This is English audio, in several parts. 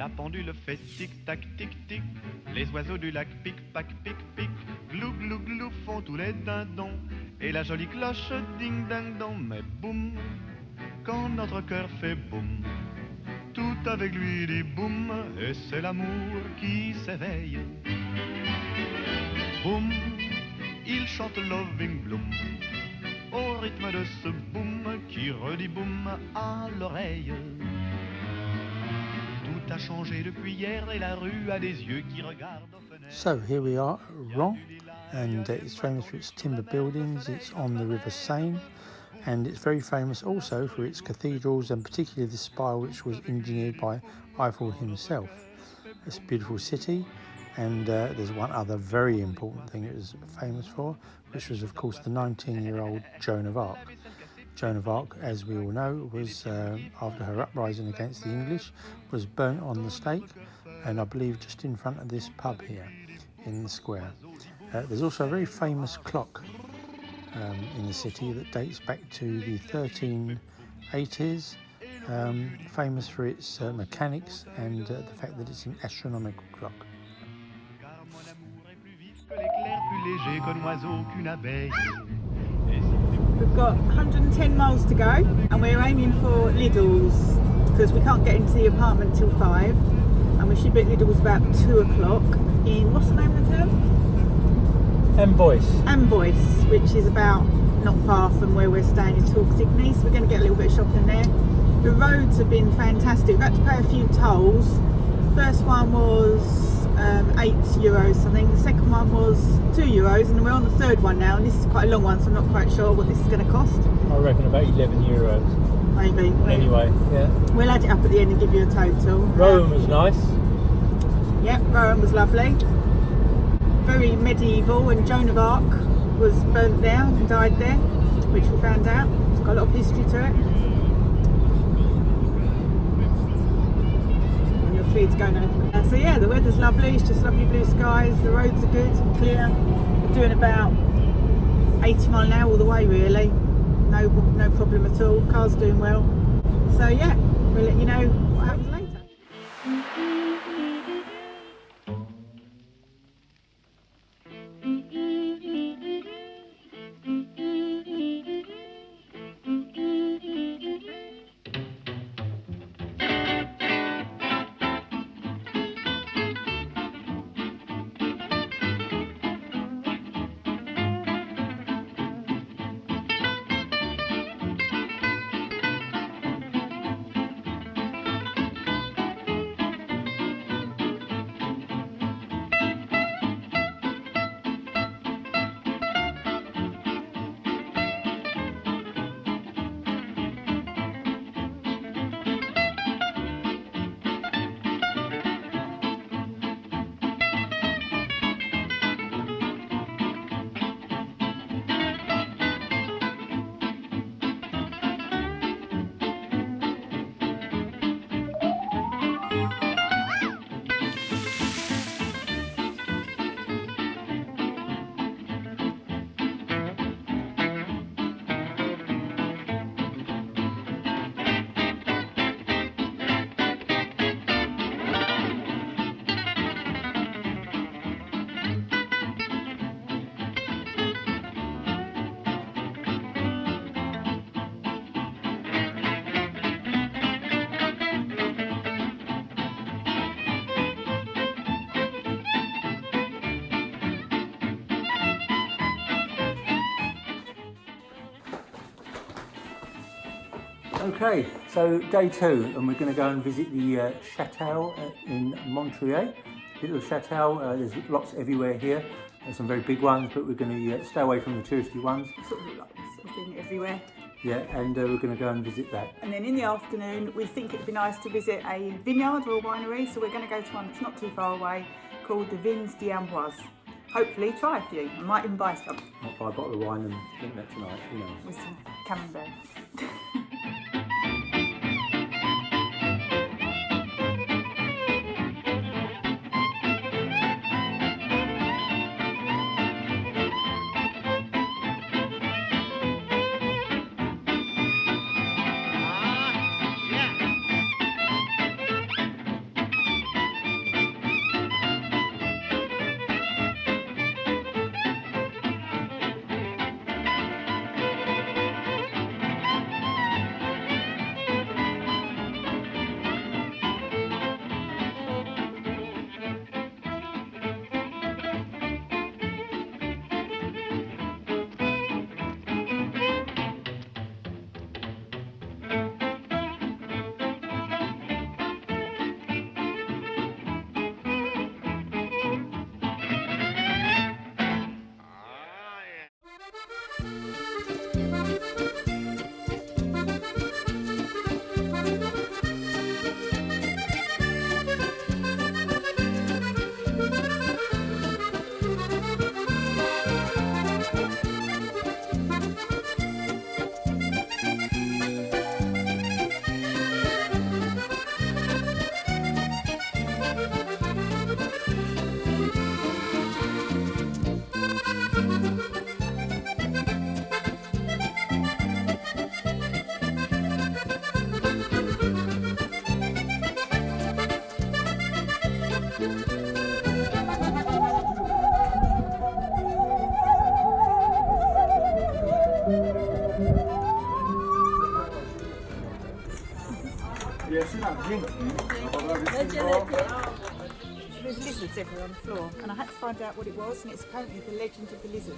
La pendule fait tic-tac, tic-tic. Les oiseaux du lac pic-pac, pic-pic. Glou, glou, glou font tous les dindons. Et la jolie cloche ding-ding-dong. Mais boum, quand notre cœur fait boum, tout avec lui dit boum. Et c'est l'amour qui s'éveille. Boum, il chante Loving Bloom au rythme de ce boum qui redit boum à l'oreille. Tout a changé depuis hier et la rue a des yeux qui regardent aux fenêtres. So here we are at Rouen, and it's famous for its timber buildings. It's on the River Seine, and it's very famous also for its cathedrals, and particularly the spire which was engineered by Eiffel himself. It's a beautiful city, and there's one other very important thing it was famous for, which was of course the 19-year-old Joan of Arc. Joan of Arc, as we all know, was after her uprising against the English, was burnt on the stake, and I believe just in front of this pub here in the square. There's also a very famous clock in the city that dates back to the 1380s, famous for its mechanics and the fact that it's an astronomical clock. We've got 110 miles to go, and we're aiming for Lidl's because we can't get into the apartment till 5, and we should be at Lidl's about 2 o'clock in, what's the name of the town? Amboise, which is about not far from where we're staying in Torsigny, so we're going to get a little bit of shopping there. The roads have been fantastic. We've had to pay a few tolls. First one was €8 something, the second one was €2, and we're on the third one now, and this is quite a long one, so I'm not quite sure what this is going to cost. I reckon about €11. Maybe. Anyway, yeah. We'll add it up at the end and give you a total. Rouen was nice. Yep, Rouen was lovely. Very medieval, and Joan of Arc was burnt there and died there, which we found out. It's got a lot of history to it. And you're clear to go now. So yeah, the weather's lovely, it's just lovely blue skies, the roads are good and clear. We're doing about 80 mile an hour all the way really. No problem at all, car's doing well. So yeah, we'll let you know what happens later. Okay, so day 2, and we're going to go and visit the chateau in Montrésor. Little chateau, there's lots everywhere here. There's some very big ones, but we're going to stay away from the touristy ones. Sort of like this sort of thing everywhere. Yeah, and we're going to go and visit that. And then in the afternoon, we think it'd be nice to visit a vineyard or a winery, so we're going to go to one that's not too far away called the Vins d'Amboise. Hopefully try a few. I might even buy some. Might buy a bottle of wine and drink that tonight, who knows. With some camembert. There's lizards everywhere on the floor, and I had to find out what it was, and it's apparently the legend of the lizard.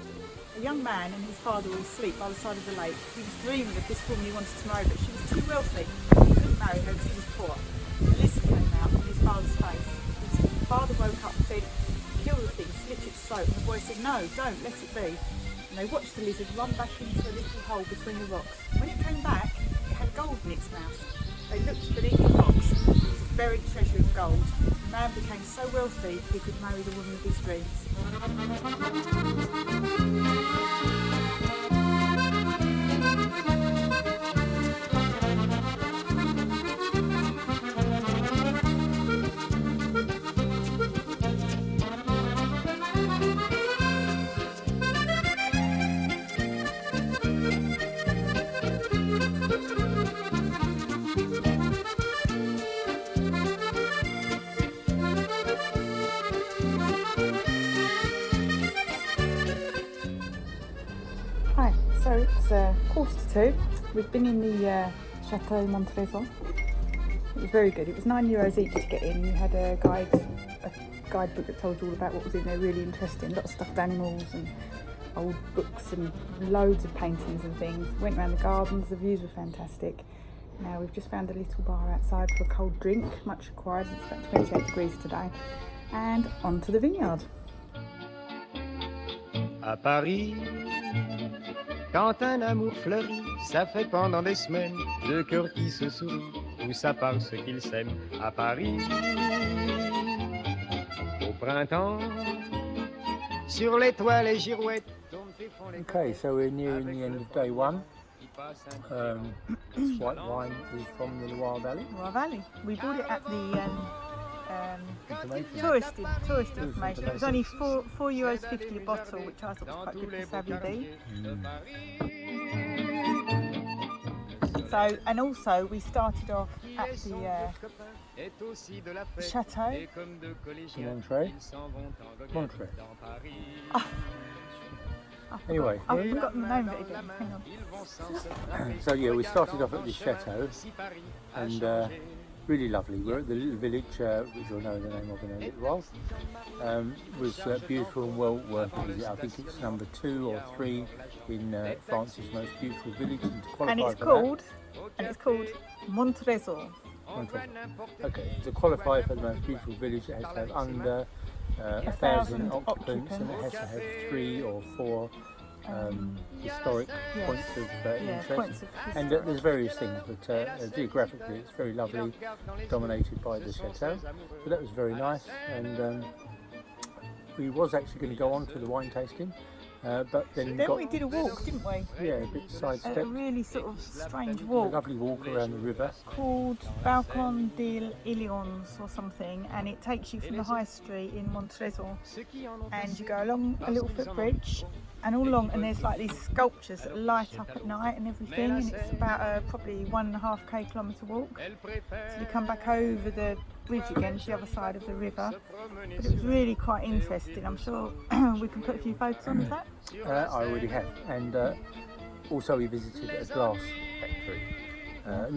A young man and his father were asleep by the side of the lake. He was dreaming of this woman he wanted to marry, but she was too wealthy. He couldn't marry her because he was poor. The lizard came out in his father's face. His father woke up and said, "Kill the thing, slit its throat." And the boy said, "No, don't, let it be." And they watched the lizard run back into a little hole between the rocks. When it came back, it had gold in its mouth. They looked beneath the rocks. It was a buried treasure of gold. The man became so wealthy he could marry the woman of his dreams. Hi, so it's 1:45. We've been in the Chateau Montrésor. It was very good. It was €9 each to get in. You had a guidebook that told you all about what was in there, really interesting. A lot of stuffed animals and old books and loads of paintings and things. Went around the gardens, the views were fantastic. Now we've just found a little bar outside for a cold drink, much required. It's about 28 degrees today. And on to the vineyard. À Paris, quand un amour fleurit, ça fait pendant des semaines deux cœurs qui se sourient, ou ça parce qu'ils s'aiment. À Paris, au printemps, sur les toiles et girouettes. Okay, so we're nearing the end of day one. This white wine is from the Loire Valley. Loire Valley. We bought it at the tourist information. It was only €4.50 a bottle, which I thought was quite good for Savvy B. So, and also we started off at the chateau. Montrésor. Anyway, I've forgotten the name of it again. Hang on. so yeah, we started off at the chateau, and really lovely. We're at the little village, which you'll know the name of in a little while. Was beautiful and well worth a visit. I think it's number 2 or 3 in France's most beautiful village. And to qualify And it's called Montrésor. Okay, to qualify for the most beautiful village, it has to have under 1,000 occupants, and it has to have 3 or 4 historic points of interest. And there's various things, but geographically it's very lovely, dominated by the chateau. So that was very nice, and we was actually going to go on to the wine tasting, but then we did a walk, didn't we? Yeah, a bit sidestepped. A really sort of strange walk. A lovely walk around the river. Called Balcon des Ilions or something, and it takes you from the high street in Montrésor, and you go along a little footbridge, and all along, and there's like these sculptures that light up at night and everything, and it's about a probably 1.5 kilometre walk. So you come back over the bridge again to the other side of the river, but it was really quite interesting. I'm sure we can put a few photos on of that. I already have, and also we visited a glass factory. A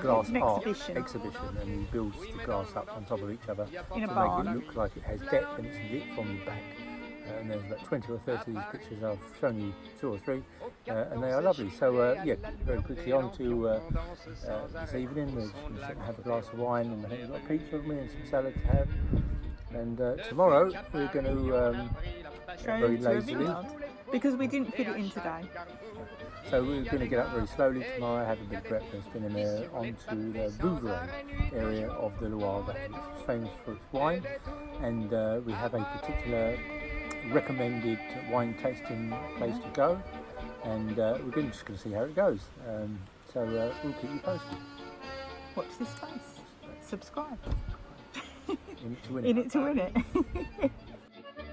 glass art exhibition, and he builds the glass up on top of each other in a to barn. make it look like it has depth, and it's lit from the back. And there's about 20 or 30 of these pictures. I've shown you 2 or 3, and they are lovely. So yeah, very quickly on to this evening. We're going to have a glass of wine, and I think we've got pizza with me and some salad to have. And tomorrow we're going to very lazily because we didn't fit it in today. So we're going to get up very slowly tomorrow, have a bit of breakfast, and then onto the Rouen area of the Loire Valley. It's famous for its wine, and we have a particular recommended wine tasting place to go, and we're just going to see how it goes. So we'll keep you posted. Watch this space. Subscribe. In it to win it. In it to win it.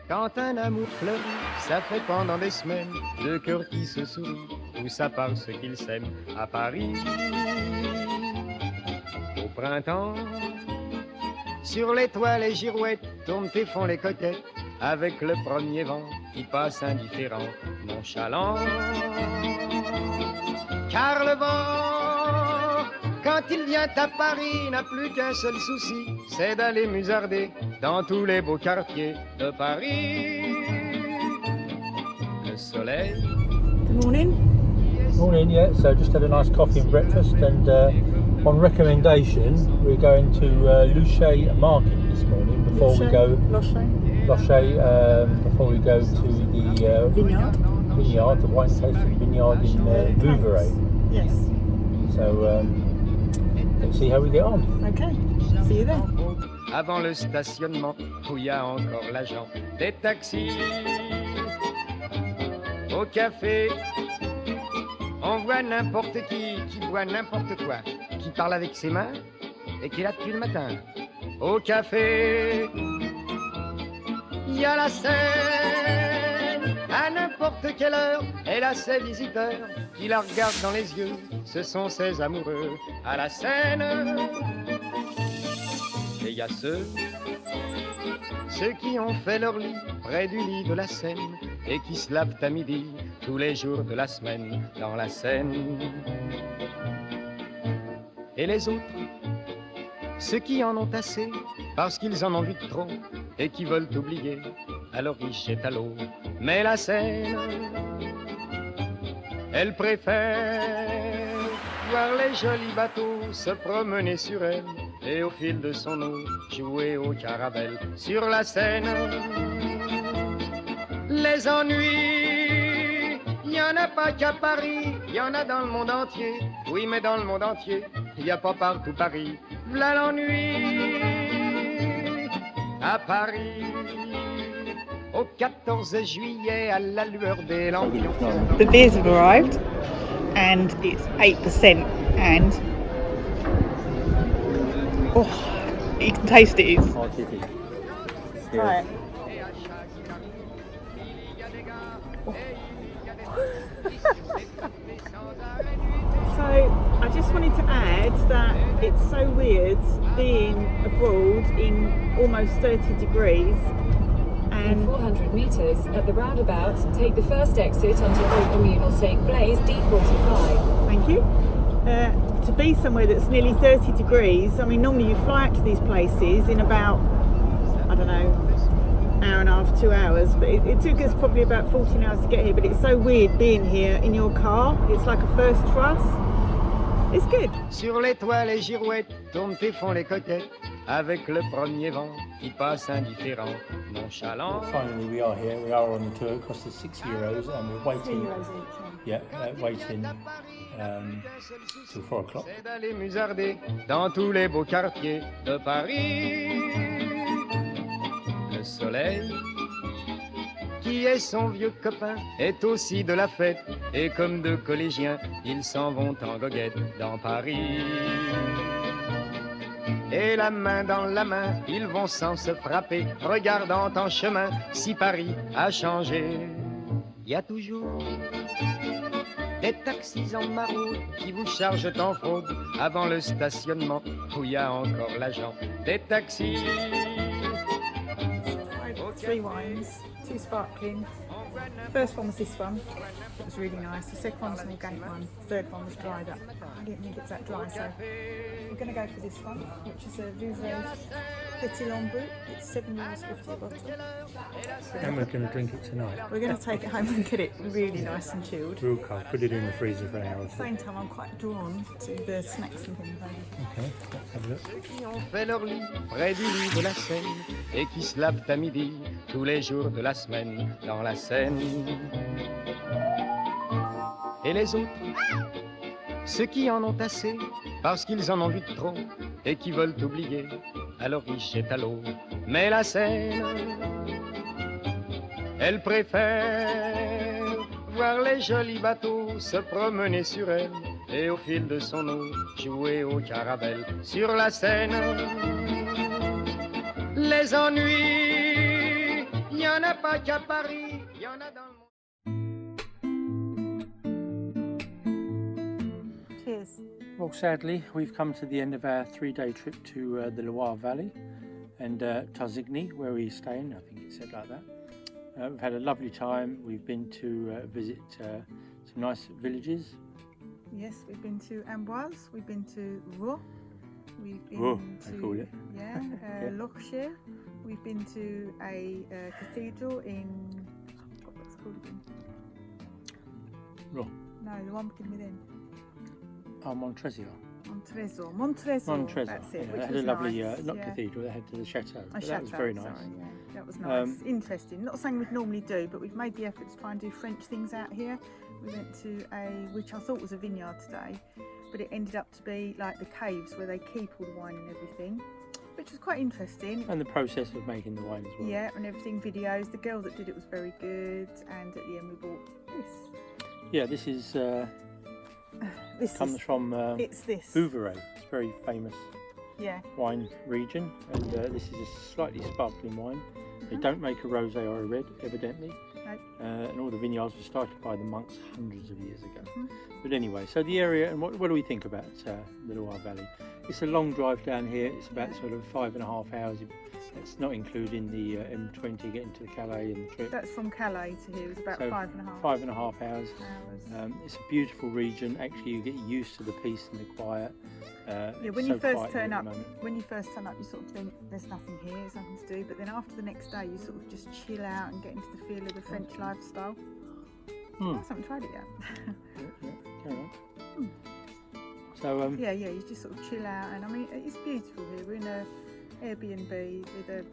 Quand un amour fleurit, ça fait pendant des semaines deux cœurs qui se sourient, tout ça parce qu'ils s'aiment à Paris. Au printemps, sur les toits les girouettes tournent et font les coquettes avec le premier vent qui passe indifférent, nonchalant. Car le vent, quand il vient à Paris, n'a plus qu'un seul souci, c'est d'aller musarder dans tous les beaux quartiers de Paris. Le soleil. Good morning. Morning, yeah. So just had a nice coffee and breakfast, and on recommendation, we're going to Loches Market this morning before we go. Loches. Before we go to the vineyard, the wine tasting vineyard in Rouen. Yes. So let's see how we get on. Okay. See you then. Avant le stationnement où il y a encore l'agent des taxis. Au café, on voit n'importe qui boit n'importe quoi, qui parle avec ses mains et qui est là depuis le matin. Au café, il y a la scène, à n'importe quelle heure, elle a ses visiteurs qui la regardent dans les yeux, ce sont ses amoureux à la scène. Et il y a ceux qui ont fait leur lit près du lit de la Seine et qui se lavent à midi tous les jours de la semaine dans la Seine. Et les autres, ceux qui en ont assez parce qu'ils en ont vu trop et qui veulent oublier, alors ils jettent à l'eau. Mais la Seine, elle préfère voir les jolis bateaux se promener sur elle et au fil de son eau jouer au caravelle sur la Seine. Les ennuis, il n'y en a pas qu'à Paris, il y en a dans le monde entier. Oui, mais dans le monde entier, il n'y a pas partout Paris. V'là l'ennui à Paris. Au 14 juillet, à la lueur des lampions. The beers have arrived, and it's 8%, and oh, you can taste it. It's try it. So I just wanted to add that it's so weird being abroad in almost 30 degrees. In 400 metres at the roundabout, take the first exit onto Route Communal St Blaise D45. Thank you. To be somewhere that's nearly 30 degrees, I mean, normally you fly out to these places in about, I don't know, hour and a half, 2 hours, but it took us probably about 14 hours to get here. But it's so weird being here in your car. It's like a first for us. It's good. Sur les toits, les girouettes tournent et font les coquettes avec le premier vent qui passe indifférent, nonchalant. Finally, we are here. We are on the tour. It cost us €6, and we're waiting. €3 each. Yeah, waiting till 4 o'clock. C'est d'aller musarder dans tous les beaux quartiers de Paris. Le soleil, qui est son vieux copain, est aussi de la fête. Et comme deux collégiens, ils s'en vont en goguette dans Paris. Et la main dans la main, ils vont sans se frapper, regardant en chemin si Paris a changé. Il y a toujours des taxis en maraude qui vous chargent en fraude avant le stationnement où il y a encore l'agent des taxis. 3 wines, 2 sparkling. First one was this one. It was really nice. The second one was an organic one. The third one was dried up. I didn't think it was that dry, so we're going to go for this one, which is a Rouen Petit Long Brut. It's €7.50 a bottle. And we're going to drink it tonight. We're going to take it home and get it really nice and chilled. Real cold. Put it in the freezer for an hour. At the same time, I'm quite drawn to the snacks and things. Okay, let's have a look. Ceux qui ont fait leur lit près du lit de la Seine et qui se lavent à midi tous les jours de la semaine dans la Seine. Seine. Et les autres, ceux qui en ont assez, parce qu'ils en ont vu de trop, et qui veulent oublier, alors ils jettent à l'eau. Mais la Seine, elle préfère voir les jolis bateaux se promener sur elle, et au fil de son eau, jouer au caravelle. Sur la Seine, les ennuis, il n'y en a pas qu'à Paris, il y en a dans le monde. Cheers. Well, sadly, we've come to the end of our 3-day trip to the Loire Valley and Tarzigny, where we're staying. I think it said like that. We've had a lovely time. We've been to visit some nice villages. Yes, we've been to Amboise, we've been to Rouen, we've been Rouen, to I call it. Yeah, Yeah. Loches. We've been to a cathedral in what's it called again? Rouen. No, the one beginning with N. Oh, Montrésor. Montrésor. That's it. Yeah, Which they had was a lovely, nice. not yeah. cathedral. They had the chateau. A But chateau, that was very nice. sorry, yeah. That was nice. Interesting. Not something we'd normally do, but we've made the effort to try and do French things out here. We went to which I thought was a vineyard today, but it ended up to be like the caves where they keep all the wine and everything, which was quite interesting. And the process of making the wine as well. Yeah, and everything, videos. The girl that did it was very good, and at the end we bought this. Yeah, this is This comes is, from it's this. Vouvray. It's a very famous Yeah. wine region, and this is a slightly sparkling wine. They don't make a rosé or a red, evidently. Nope. And all the vineyards were started by the monks hundreds of years ago. But anyway, so the area, and what do we think about the Loire Valley? It's a long drive down here. It's about sort of 5.5 hours. It's not including the M20 getting to Calais and the trip. That's from Calais to here. It was about So 5.5 5.5 hours. It's a beautiful region. Actually, you get used to the peace and the quiet. Yeah, when you first turn up, you sort of think there's nothing here, there's nothing to do. But then after the next day, you sort of just chill out and get into the feel of the French lifestyle. I haven't tried it yet. So yeah, you just sort of chill out, and I mean it's beautiful here. We're in a Airbnb with a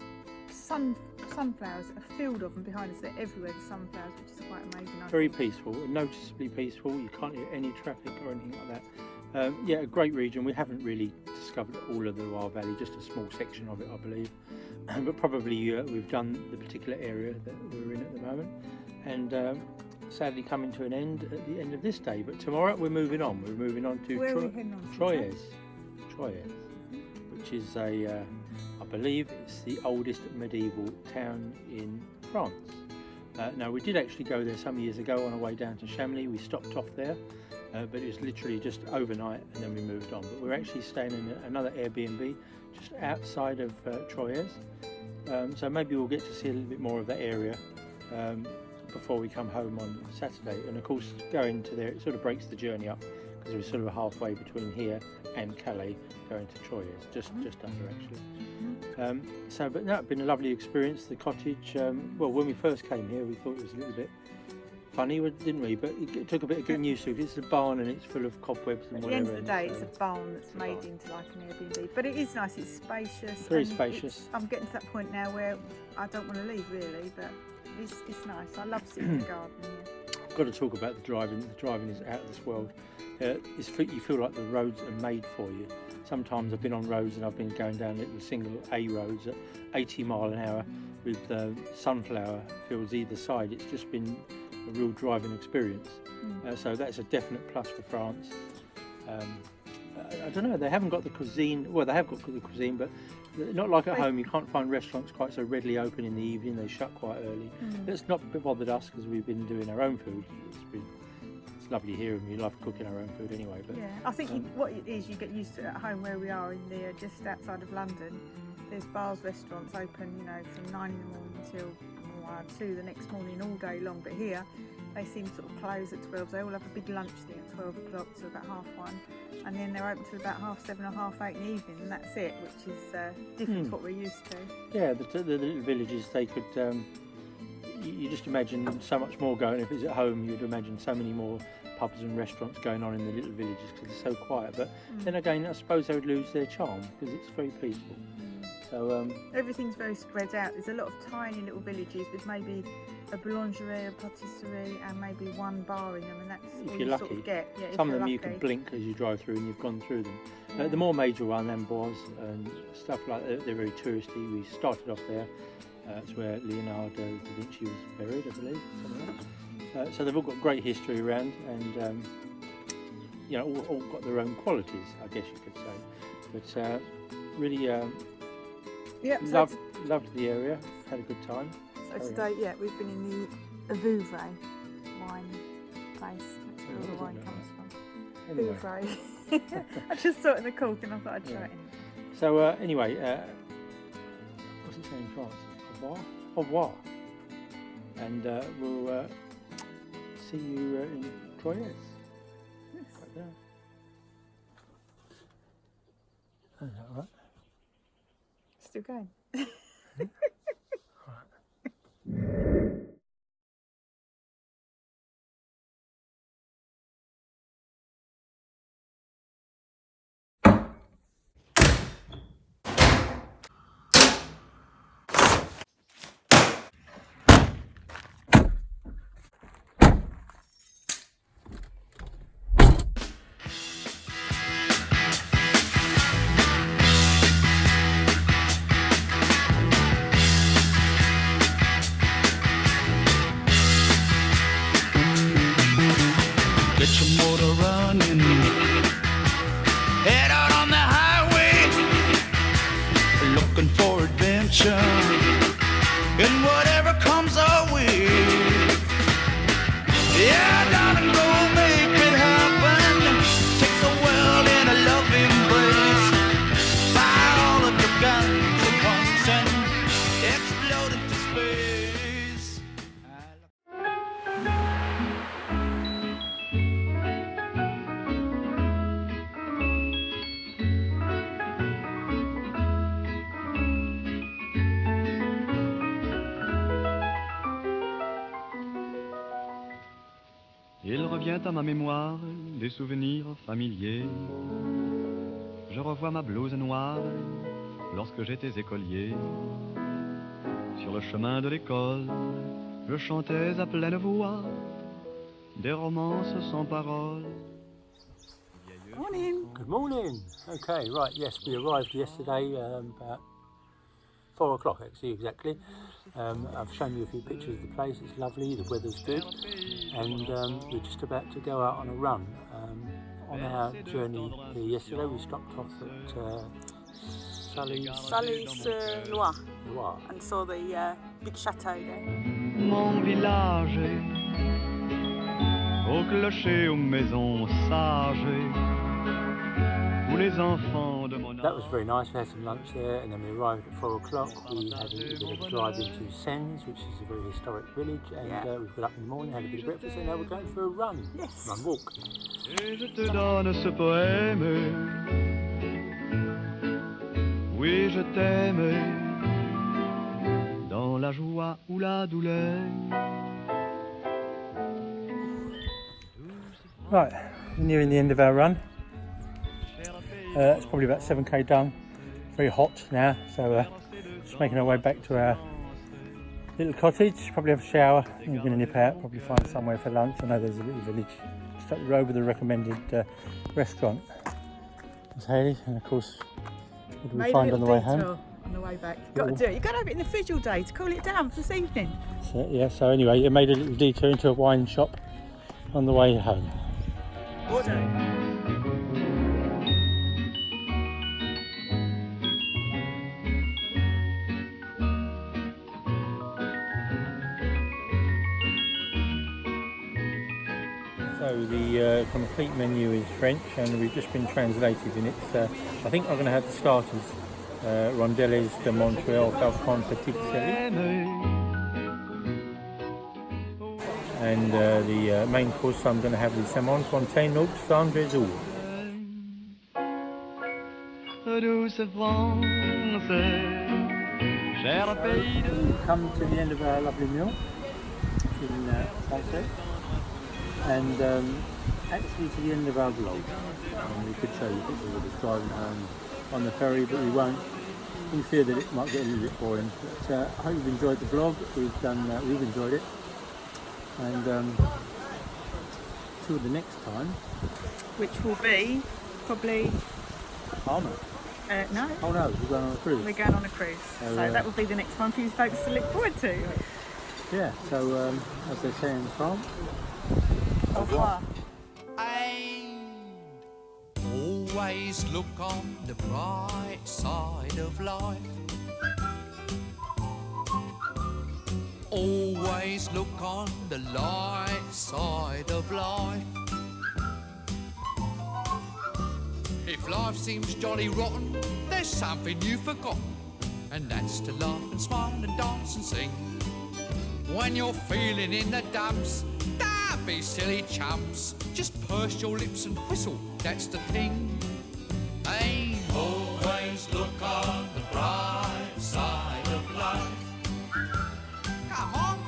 sunflowers, a field of them behind us. They're everywhere, the sunflowers, which is quite amazing. very peaceful, noticeably peaceful. You can't hear any traffic or anything like that. Yeah, a great region. We haven't really discovered all of the Loire Valley, just a small section of it, I believe. But probably we've done the particular area that we're in at the moment, and sadly coming to an end at the end of this day. But tomorrow we're moving on. We're moving on to Troyes, which is I believe it's the oldest medieval town in France. Now we did actually go there some years ago on our way down to Chamonix. We stopped off there, but it was literally just overnight and then we moved on. But we're actually staying in another Airbnb just outside of Troyes, so maybe we'll get to see a little bit more of that area before we come home on Saturday. And of course, going to there, it sort of breaks the journey up because we're sort of halfway between here and Calais, going to Troyes, just under actually. But no, it's been a lovely experience. The cottage, well, when we first came here, we thought it was a little bit funny, didn't we? But it took a bit of getting used to it. It's a barn and it's full of cobwebs and whatever. At the end of the day, it's a barn that's made into like an Airbnb. But it is nice, it's spacious. Very spacious. I'm getting to that point now where I don't want to leave really, but it's nice. I love sitting in the garden here. I've got to talk about the driving. The driving is out of this world. You feel like the roads are made for you. Sometimes I've been on roads and I've been going down little single A roads at 80 miles an hour with sunflower fields either side. It's just been a real driving experience. So that's a definite plus for France. I don't know, they haven't got the cuisine. Well, they have got the cuisine, but not like at home. You can't find restaurants quite so readily open in the evening. They shut quite early. It's not bothered us because we've been doing our own food. It's lovely here, and we love cooking our own food anyway. But yeah, I think what it is, you get used to it at home where we are in the just outside of London. There's bars, restaurants open, from 9 in the morning until 2 the next morning, all day long. But here, they seem to sort of close at 12. They all have a big lunch thing at 12 o'clock to about 1:30, and then they're open till about 7:30 or 8:30 in the evening, and that's it, which is different to what we're used to. Yeah, the little villages, they could. You just imagine so much more going. If it's at home, you'd imagine so many more pubs and restaurants going on in the little villages because it's so quiet. But then again, I suppose they would lose their charm because it's very peaceful. So everything's very spread out. There's a lot of tiny little villages with maybe a boulangerie, a patisserie, and maybe one bar in them, and that's If all you're you lucky. sort of get. Yeah, if Some of you're them you lucky. can blink as you drive through and you've gone through them. The more major one, Amboise and stuff like that, they're very touristy. We started off there. That's where Leonardo da Vinci was buried, I believe. So they've all got great history around, and you know, all got their own qualities, I guess you could say. But really loved the area, had a good time. So today, yeah, we've been in the Vouvray wine place. That's where all the wine comes from. Anyway. Vouvray. I just saw it in the cork and I thought I'd try it in. So anyway, what's it saying in France? Au revoir. And we'll see you in Troyes. Yes. Right there. Is that right? Still going. Get your motor running, head out on the highway, looking for adventure, and whatever comes our way. Yeah, darling, go make it happen. Take the world in a loving embrace. Fire all of your guns at once and explode into space. Il revient à ma mémoire des souvenirs familiers. Je revois ma blouse noire lorsque j'étais écolier. Sur le chemin de l'école, je chantais à pleine voix des romances sans paroles. Morning. Good morning. Okay, right, yes, we arrived yesterday about 4 o'clock actually, exactly. I've shown you a few pictures of the place. It's lovely, the weather's good, and we're just about to go out on a run. On our journey here yesterday, we stopped off at Sully-sur-Loire and saw the big chateau there. Mon village, au clocher, aux maisons sages, où les enfants de mon âge. That was very nice. We had some lunch there, and then we arrived at 4 o'clock. We had a little bit of a drive into Sens, which is a very historic village, and we got up in the morning, had a bit of breakfast, and now we're going for a run. Yes. Run walk. Et je te donne ce poème. Oui, je t'aime. Dans la joie ou la douleur. Right, we're nearing the end of our run. It's probably about 7k done. Very hot now, so just making our way back to our little cottage. Probably have a shower. And we're going to nip out. Probably find somewhere for lunch. I know there's a little village just up the road with a recommended restaurant. There's Hayley, and of course, what do we find on the way home? On the way back, you've got to do it. You've got to have it in the fridge all day to cool it down for this evening. So, yeah. So anyway, it made a little detour into a wine shop on the way home. So the complete menu is French, and we've just been translated in it. I think I'm going to have the starters, rondelles de Montrésor, Falcon, Petite Série, and the main course I'm going to have the Salmon, Fontaine, Notes, Flandres, Douce France, cher pays de... We've come to the end of our lovely meal in sunset, and actually to the end of our vlog. We could show you pictures of us driving home on the ferry, but we won't. We fear that it might get a little bit boring. But I hope you've enjoyed the vlog. We've enjoyed it. and till the next time. Which will be probably... Oh no. No. Oh no, we're going on a cruise. We're going on a cruise. So that will be the next one for you folks to look forward to. Yeah, so as they say in France, Au revoir. Always look on the bright side of life. Always look on the light side of life. If life seems jolly rotten, there's something you've forgotten, and that's to laugh and smile and dance and sing. When you're feeling in the dumps, don't be silly chumps. Just purse your lips and whistle, that's the thing. Hey, always look on the bright side of life. Come on.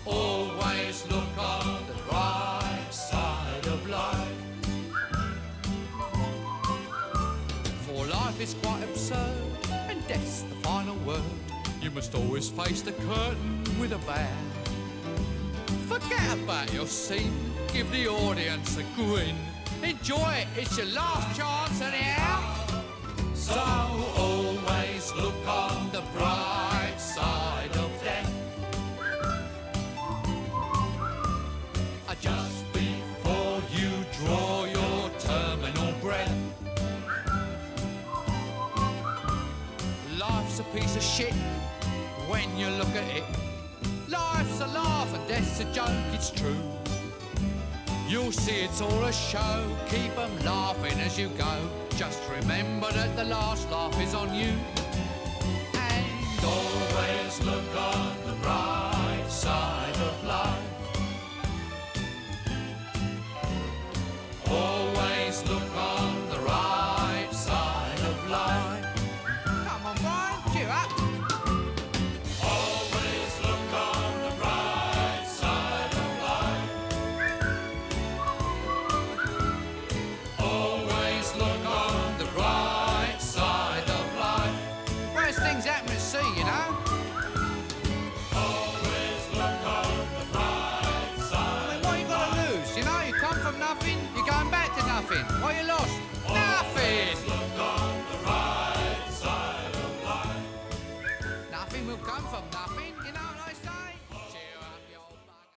Always look on the bright side of life. For life is quite absurd, and death's the final word. You must always face the curtain with a bow. Forget about your scene, give the audience a grin. Enjoy it, it's your last chance anyhow. So always look on the bright side of death. Just before you draw your terminal breath. Life's a piece of shit when you look at it. Life's a laugh and death's a joke, it's true. You'll see it's all a show, keep them laughing as you go. Just remember that the last laugh is on you. And always look on